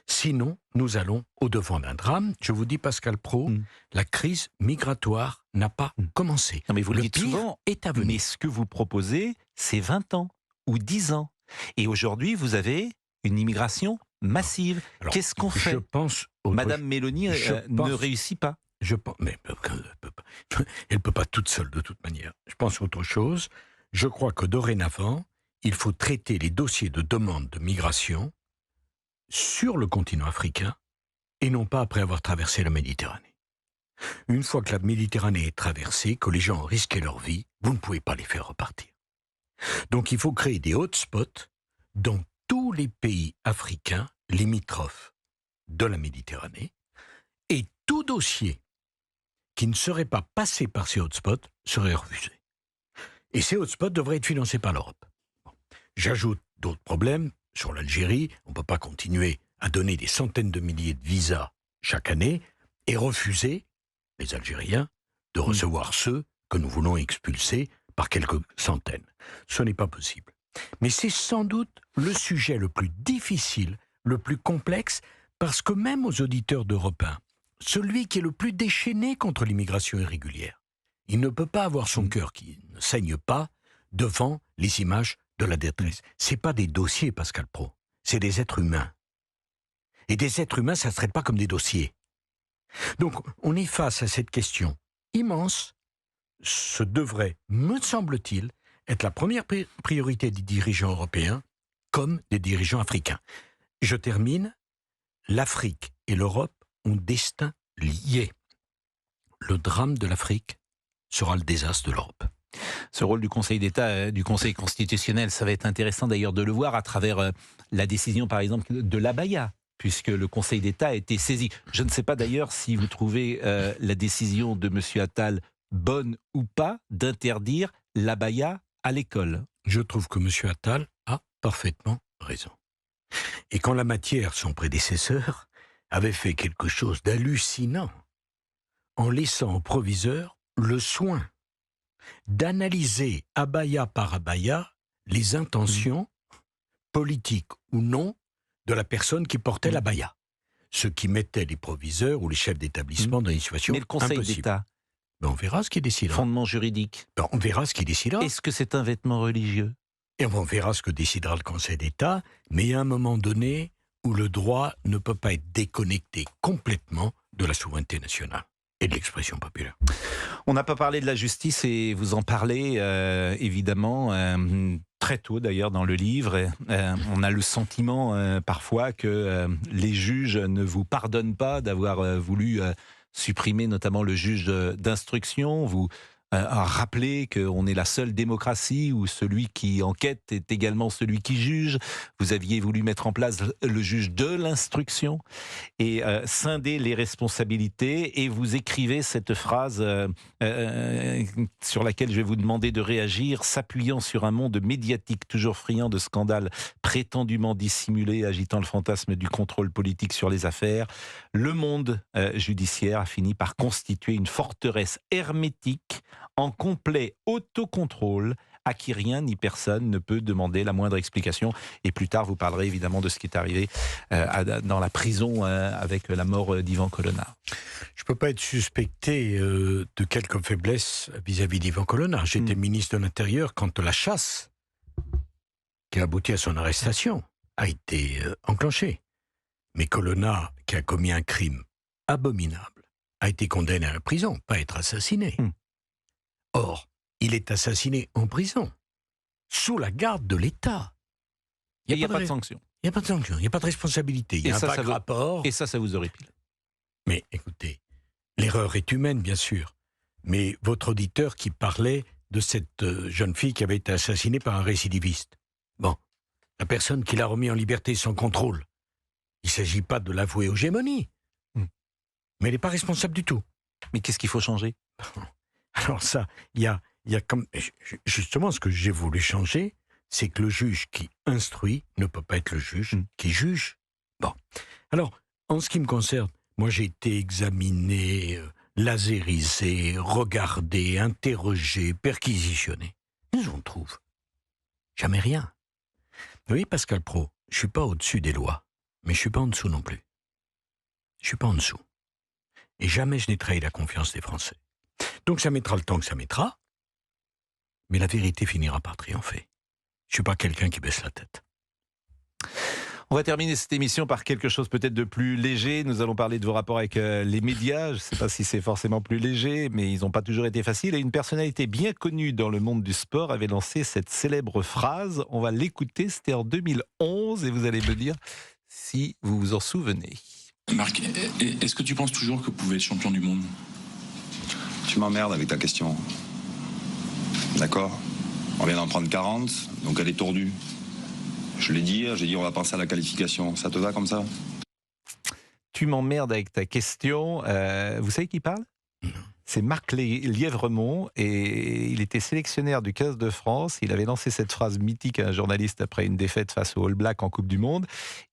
S3: Sinon, nous allons au-devant d'un drame. Je vous dis, Pascal Praud, la crise migratoire n'a pas commencé.
S2: Non, mais vous le dites souvent,
S3: est à venir.
S2: Mais ce que vous proposez, c'est 20 ans ou 10 ans. Et aujourd'hui, vous avez une immigration massive.
S3: Alors,
S2: qu'est-ce qu'on fait ?
S3: Je pense
S2: Madame Mélanie ne réussit pas.
S3: Mais elle ne peut pas toute seule de toute manière. Je pense à autre chose. Je crois que dorénavant, il faut traiter les dossiers de demande de migration sur le continent africain et non pas après avoir traversé la Méditerranée. Une fois que la Méditerranée est traversée, que les gens ont risqué leur vie, vous ne pouvez pas les faire repartir. Donc il faut créer des hotspots dans tous les pays africains limitrophes de la Méditerranée, et tout dossier qui ne serait pas passé par ces hotspots serait refusé. Et ces hotspots devraient être financés par l'Europe. Bon. J'ajoute d'autres problèmes. Sur l'Algérie, on ne peut pas continuer à donner des centaines de milliers de visas chaque année et refuser, les Algériens, de recevoir ceux que nous voulons expulser par quelques centaines. Ce n'est pas possible. Mais c'est sans doute le sujet le plus difficile, le plus complexe, parce que même aux auditeurs d'Europe 1, celui qui est le plus déchaîné contre l'immigration irrégulière, il ne peut pas avoir son cœur qui ne saigne pas devant les images de la détresse. Ce n'est pas des dossiers, Pascal Praud, c'est des êtres humains. Et des êtres humains, ça ne se traite pas comme des dossiers. Donc, on est face à cette question immense. Ce devrait, me semble-t-il, être la première priorité des dirigeants européens comme des dirigeants africains. Je termine. L'Afrique et l'Europe ont destin lié. Le drame de l'Afrique sera le désastre de l'Europe.
S2: Ce rôle du Conseil d'État, du Conseil constitutionnel, ça va être intéressant d'ailleurs de le voir à travers la décision par exemple de l'abaya, puisque le Conseil d'État a été saisi. Je ne sais pas d'ailleurs si vous trouvez la décision de M. Attal bonne ou pas d'interdire l'abaya à l'école.
S3: Je trouve que M. Attal a parfaitement raison. Et qu'en la matière, son prédécesseur avait fait quelque chose d'hallucinant en laissant au proviseur le soin d'analyser abaya par abaya les intentions politiques ou non de la personne qui portait l'abaya. Ce qui mettait les proviseurs ou les chefs d'établissement dans une situation impossible.
S2: Mais le Conseil d'État,
S3: on verra ce qu'il décidera.
S2: Fondement juridique.
S3: On verra ce qu'il décidera.
S2: Est-ce que c'est un vêtement religieux ?
S3: Et on verra ce que décidera le Conseil d'État, mais il y a un moment donné où le droit ne peut pas être déconnecté complètement de la souveraineté nationale et de l'expression populaire.
S2: On n'a pas parlé de la justice et vous en parlez évidemment très tôt d'ailleurs dans le livre. On a le sentiment parfois que les juges ne vous pardonnent pas d'avoir voulu supprimer notamment le juge d'instruction. Vous rappeler qu'on est la seule démocratie où celui qui enquête est également celui qui juge. Vous aviez voulu mettre en place le juge de l'instruction et scinder les responsabilités, et vous écrivez cette phrase sur laquelle je vais vous demander de réagir, s'appuyant sur un monde médiatique toujours friand de scandales prétendument dissimulés, agitant le fantasme du contrôle politique sur les affaires. Le monde judiciaire a fini par constituer une forteresse hermétique en complet autocontrôle à qui rien ni personne ne peut demander la moindre explication. Et plus tard, vous parlerez évidemment de ce qui est arrivé dans la prison avec la mort d'Ivan Colonna.
S3: Je ne peux pas être suspecté de quelque faiblesse vis-à-vis d'Ivan Colonna. J'étais ministre de l'Intérieur quand la chasse qui a abouti à son arrestation a été enclenchée. Mais Colonna, qui a commis un crime abominable, a été condamné à la prison, pas à être assassiné. Or, il est assassiné en prison, sous la garde de l'État.
S2: Il n'y a pas de sanction.
S3: Il n'y a pas de sanction, il n'y a pas de responsabilité. Il y a un vague rapport.
S2: Et ça vous horripile.
S3: Mais écoutez, l'erreur est humaine, bien sûr. Mais votre auditeur qui parlait de cette jeune fille qui avait été assassinée par un récidiviste. Bon, la personne qui l'a remis en liberté sans contrôle, il ne s'agit pas de l'avouer aux gémonies. Mais elle n'est pas responsable du tout.
S2: Mais qu'est-ce qu'il faut changer ?
S3: Alors ça, il y a comme... Justement, ce que j'ai voulu changer, c'est que le juge qui instruit ne peut pas être le juge qui juge. Bon. Alors, en ce qui me concerne, moi j'ai été examiné, lasérisé, regardé, interrogé, perquisitionné. Mais on trouve jamais rien. Oui, Pascal Praud, je ne suis pas au-dessus des lois, mais je ne suis pas en dessous non plus. Je ne suis pas en dessous. Et jamais je n'ai trahi la confiance des Français. Donc ça mettra le temps que ça mettra, mais la vérité finira par triompher. Je ne suis pas quelqu'un qui baisse la tête.
S2: On va terminer cette émission par quelque chose peut-être de plus léger. Nous allons parler de vos rapports avec les médias. Je ne sais pas si c'est forcément plus léger, mais ils n'ont pas toujours été faciles. Et une personnalité bien connue dans le monde du sport avait lancé cette célèbre phrase. On va l'écouter, c'était en 2011 et vous allez me dire si vous vous en souvenez.
S9: Marc, est-ce que tu penses toujours que vous pouvez être champion du monde ?
S10: Tu m'emmerdes avec ta question. D'accord ? On vient d'en prendre 40, donc elle est tordue. Je l'ai dit, j'ai dit on va penser à la qualification. Ça te va comme ça ?
S2: Tu m'emmerdes avec ta question. Vous savez qui parle ? C'est Marc Lièvremont et il était sélectionneur du 15 de France. Il avait lancé cette phrase mythique à un journaliste après une défaite face aux All Blacks en Coupe du Monde.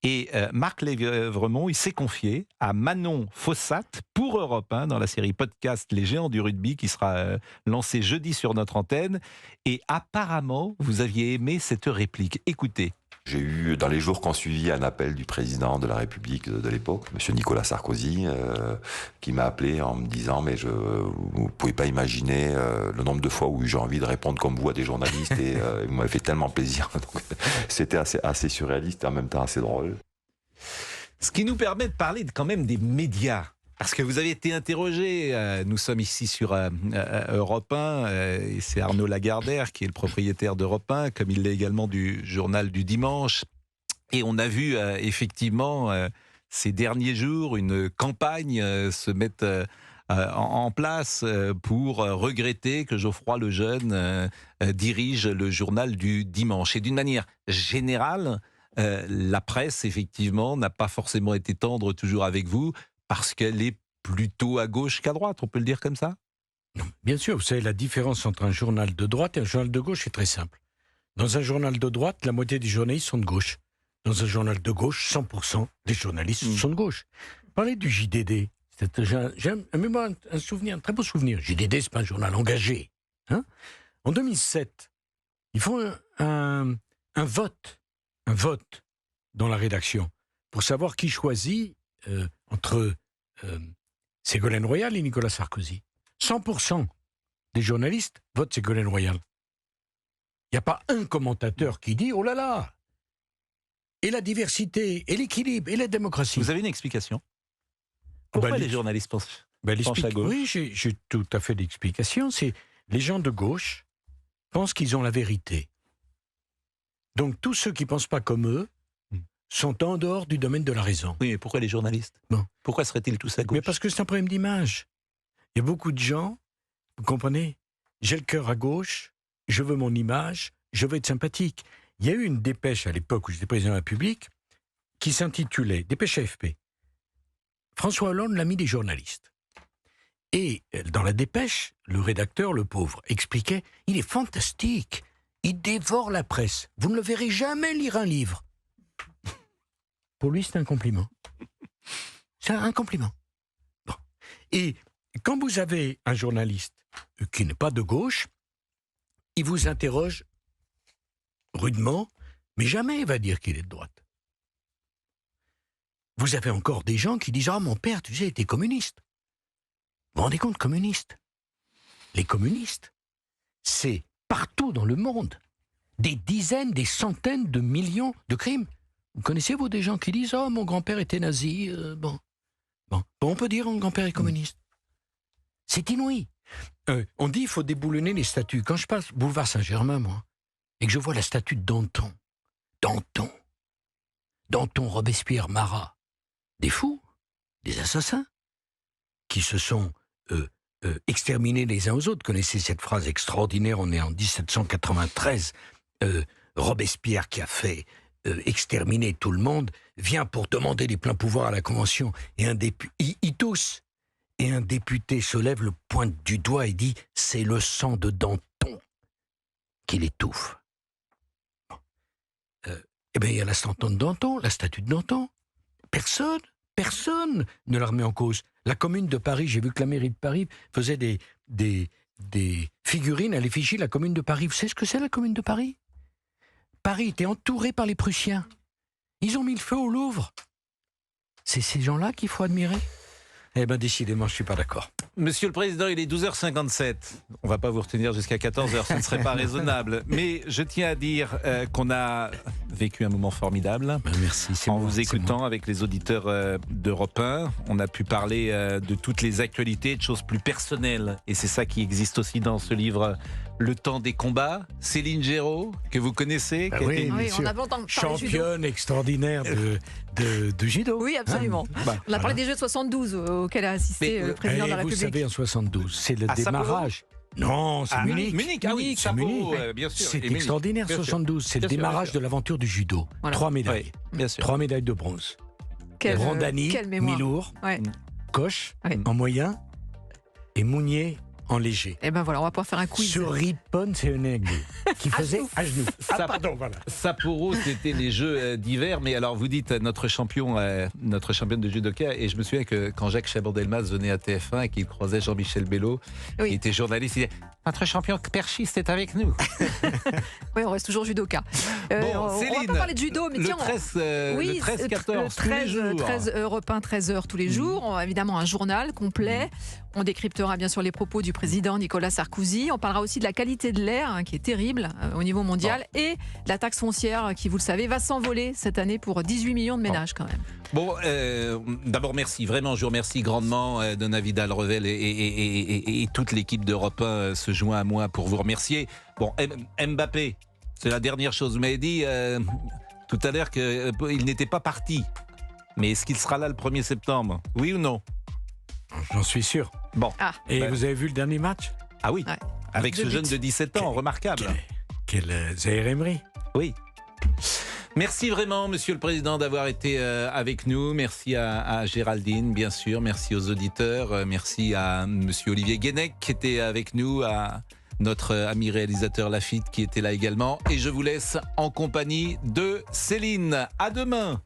S2: Et Marc Lièvremont, il s'est confié à Manon Fossat pour Europe 1 dans la série podcast Les Géants du rugby qui sera lancée jeudi sur notre antenne. Et apparemment, vous aviez aimé cette réplique. Écoutez.
S11: J'ai eu, dans les jours qui ont suivi, un appel du président de la République de l'époque, M. Nicolas Sarkozy, qui m'a appelé en me disant « Mais vous ne pouvez pas imaginer le nombre de fois où j'ai envie de répondre comme vous à des journalistes. » Et il m'avait fait tellement plaisir. Donc, c'était assez surréaliste et en même temps assez drôle.
S2: Ce qui nous permet de parler quand même des médias. Parce que vous avez été interrogé, nous sommes ici sur Europe 1, et c'est Arnaud Lagardère qui est le propriétaire d'Europe 1, comme il l'est également du journal du dimanche. Et on a vu effectivement ces derniers jours une campagne se mettre en place pour regretter que Geoffroy Lejeune dirige le journal du dimanche. Et d'une manière générale, la presse, effectivement, n'a pas forcément été tendre toujours avec vous, parce qu'elle est plutôt à gauche qu'à droite, on peut le dire comme ça ?
S3: Non, bien sûr, vous savez, la différence entre un journal de droite et un journal de gauche est très simple. Dans un journal de droite, la moitié des journalistes sont de gauche. Dans un journal de gauche, 100% des journalistes sont de gauche. Parlez du JDD. J'ai un souvenir, un très beau souvenir. JDD, c'est pas un journal engagé. Hein ? En 2007, ils font un vote dans la rédaction pour savoir qui choisit entre Ségolène Royal et Nicolas Sarkozy. 100% des journalistes votent Ségolène Royal. Il n'y a pas un commentateur qui dit « Oh là là !» Et la diversité, et l'équilibre, et la démocratie.
S2: Vous avez une explication ? Pourquoi les journalistes pensent à gauche ?
S3: Oui, j'ai tout à fait d'explication. C'est les gens de gauche pensent qu'ils ont la vérité. Donc tous ceux qui ne pensent pas comme eux sont en dehors du domaine de la raison.
S2: Oui, mais pourquoi les journalistes ? Pourquoi seraient-ils tous à gauche ?
S3: Mais parce que c'est un problème d'image. Il y a beaucoup de gens, vous comprenez, j'ai le cœur à gauche, je veux mon image, je veux être sympathique. Il y a eu une dépêche à l'époque où j'étais président de la République qui s'intitulait, dépêche AFP, François Hollande l'ami des journalistes. Et dans la dépêche, le rédacteur, le pauvre, expliquait, il est fantastique, il dévore la presse, vous ne le verrez jamais lire un livre. Pour lui, c'est un compliment. C'est un compliment. Bon. Et quand vous avez un journaliste qui n'est pas de gauche, il vous interroge rudement, mais jamais il va dire qu'il est de droite. Vous avez encore des gens qui disent « Ah, mon père, tu sais, était communiste. » Vous vous rendez compte, communiste ? Les communistes, c'est partout dans le monde des dizaines, des centaines de millions de crimes. Vous connaissez, vous, des gens qui disent « Oh, mon grand-père était nazi. » Bon, on peut dire « Mon grand-père est communiste. » C'est inouï. On dit « Il faut déboulonner les statues. » Quand je passe boulevard Saint-Germain, moi, et que je vois la statue de Danton, Robespierre, Marat, des fous, des assassins, qui se sont exterminés les uns aux autres. Connaissez cette phrase extraordinaire, on est en 1793, Robespierre qui a fait exterminer tout le monde, vient pour demander les pleins pouvoirs à la Convention, et il tousse, et un député se lève, le pointe du doigt et dit « C'est le sang de Danton qui l'étouffe. » Eh bien, il y a la statue de Danton. Personne ne la remet en cause. La Commune de Paris, j'ai vu que la mairie de Paris faisait des figurines à l'effigie de la Commune de Paris. Vous savez ce que c'est, la Commune de Paris ? Paris était entouré par les Prussiens. Ils ont mis le feu au Louvre. C'est ces gens-là qu'il faut admirer ? Eh bien, décidément, je ne suis pas d'accord.
S2: Monsieur le Président, il est 12h57. On ne va pas vous retenir jusqu'à 14h, ce ne serait pas raisonnable. Mais je tiens à dire qu'on a vécu un moment formidable.
S3: Merci,
S2: en vous écoutant avec les auditeurs d'Europe 1. On a pu parler de toutes les actualités, de choses plus personnelles. Et c'est ça qui existe aussi dans ce livre, Le temps des combats. Céline Géraud, que vous connaissez.
S12: Oui, on a longtemps parlé
S3: championne extraordinaire de judo.
S12: Oui, absolument. On a parlé des Jeux de 72 auxquels a assisté le président de la République.
S3: Vous savez, en 72, c'est le démarrage. Non, c'est Munich.
S2: Munich, ah oui,
S3: c'est Munich.
S2: Bien sûr.
S3: C'est extraordinaire, 72. C'est le démarrage de l'aventure du judo. Voilà. 3 médailles.
S2: Oui, bien sûr.
S3: 3 médailles de bronze. Rondani, mi-lourd, Koch en moyen et Mounier en léger.
S12: Et ben voilà, on va pouvoir faire un quiz.
S3: Sur Rippon, c'est un aigle qui faisait à genoux. Pardon, voilà.
S2: Sapporo, c'était les Jeux d'hiver. Mais alors, vous dites notre championne de judoka. Et je me souviens que quand Jacques Chaban-Delmas venait à TF1 et qu'il croisait Jean-Michel Bello, qui était journaliste, il disait notre champion perchiste est avec nous.
S12: Oui, on reste toujours judoka.
S2: Bon, Céline,
S12: on va pas parler de judo, mais
S2: le
S12: tiens.
S2: 13-14,
S12: 13 Europe 1, 13h tous les jours. Évidemment, un journal complet. On décryptera bien sûr les propos du président Nicolas Sarkozy. On parlera aussi de la qualité de l'air, qui est terrible au niveau mondial, et de la taxe foncière qui, vous le savez, va s'envoler cette année pour 18 millions de ménages quand même.
S2: Bon, d'abord merci, vraiment, je vous remercie grandement. Donna Vidal-Revel et toute l'équipe d'Europe 1 se joint à moi pour vous remercier. Bon, Mbappé, c'est la dernière chose. Vous m'avez dit tout à l'heure qu'il n'était pas parti. Mais est-ce qu'il sera là le 1er septembre? Oui ou non?
S3: J'en suis sûr.
S2: Bon.
S3: Et vous avez vu le dernier match?
S2: Ah oui, avec ce jeune de 17 ans, remarquable.
S3: Quel Zaïre Emery.
S2: Oui. Merci vraiment, Monsieur le Président, d'avoir été avec nous. Merci à Géraldine, bien sûr. Merci aux auditeurs. Merci à Monsieur Olivier Guénec qui était avec nous, à notre ami réalisateur Lafitte qui était là également. Et je vous laisse en compagnie de Céline. À demain.